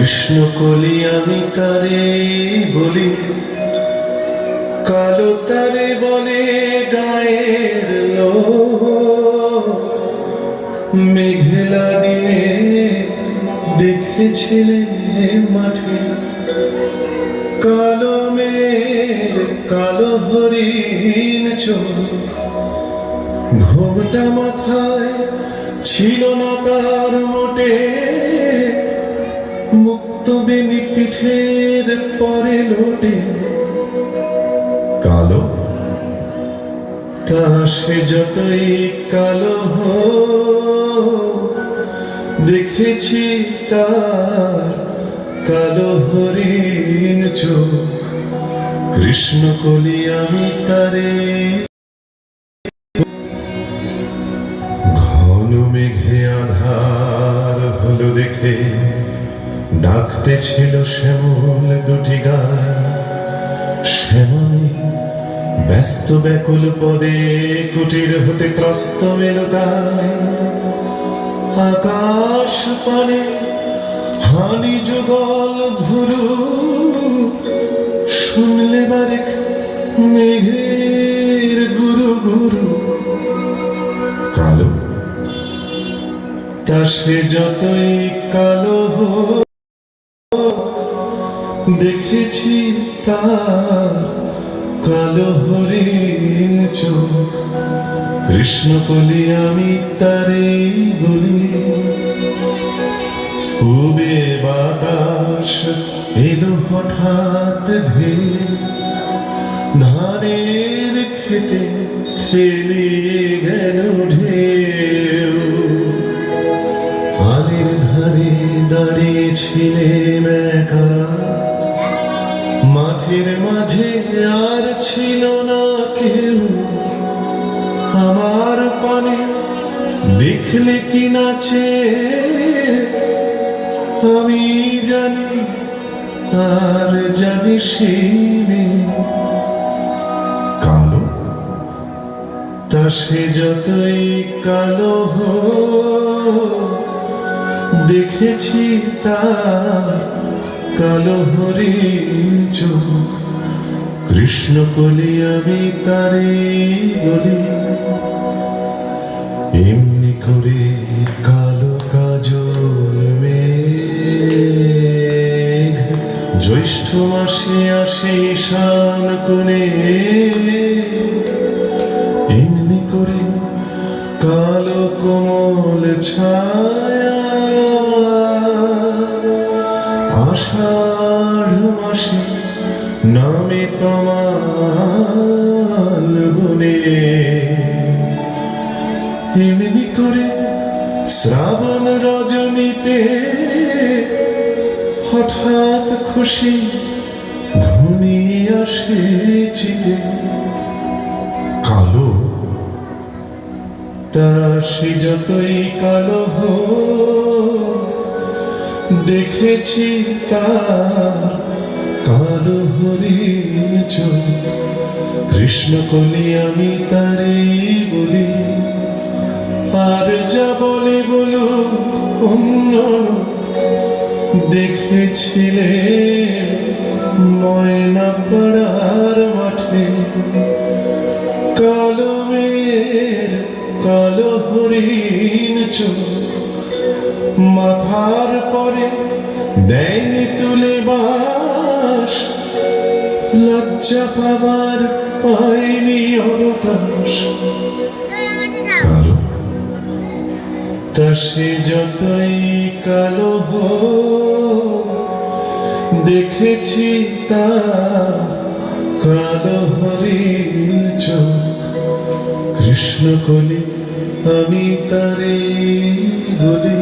কৃষ্ণ কলি আমি তারে বলি, কালো তারে বলে গায়ের লোক। মেঘলা দিনে দেখেছিলেন মাঠে কালো মেঘ, কালো হরিণ চোখ। ঘোমটা মাথায় ছিল না তার মোটে, মুক্ত বেনি পিঠের পরে লোটে। কালো তা সে যতই কালো দেখেছি তার কালো হরিণ চোখ। কৃষ্ণ কলি আমি তারে। ঘন মেঘে আধার হলো দেখে ডাকতে ছিল শ্যামল দুটি গায়। শ্যামলে ব্যস্ত ব্যাকুল পদে কুটির হতে ত্রস্ত মেলো তাই। আকাশ পানে হানি যুগল ভুরু, শুনলে বারেক মেঘের গুরু গুরু। কালো তা সে যতই কালো দেখেছি তার কালো হরিণ চোখ। কৃষ্ণ কলি আমি তারে বলি। পূবে বাতাস এলো হঠাৎ ধেয়ে, ধানের খেতে খেলিয়ে গেল ঢেউ। আলের ধারে দাঁড়িয়েছিলেন একা, মাঠের মাঝে আর ছিল না কেউ। আমার পানে দেখলে কি নাচে আমি জানি, আর জানি সেই কালো তা সে যতই কালো দেখেছি তার কালো হরিণ চোখ। কৃষ্ণ কলি আমি তারে বলি। এমনি করে কালো কাজল মেঘ জ্যৈষ্ঠ মাসে আসে ঈশান কোণে। এমনি করে কালো কোমল ছায়া আষাঢ় মাসে নামে তমাল বনে। এমনি করে শ্রাবণ রজনীতে হঠাৎ খুশি ঘনিয়ে আসে চিতে। কালো তা সে যতই কালো দেখেছি তার কালো হরিণ চোখ। কৃষ্ণ কলি আমি তারে বলি। আর যা বলে বলুক অন্য, দেখেছিলে ময়না পাড়ার মাঠে কালো মেয়ের কালো হরিণ চোখ। মাথার পরে দেয়নি তুলে বাস, লজ্জা পাবার পায়নি অবকাশ। কালো তা সে যতই কালো দেখেছি তার কালো হরিণ চোখ। কৃষ্ণ কলি আমি তারে বলি।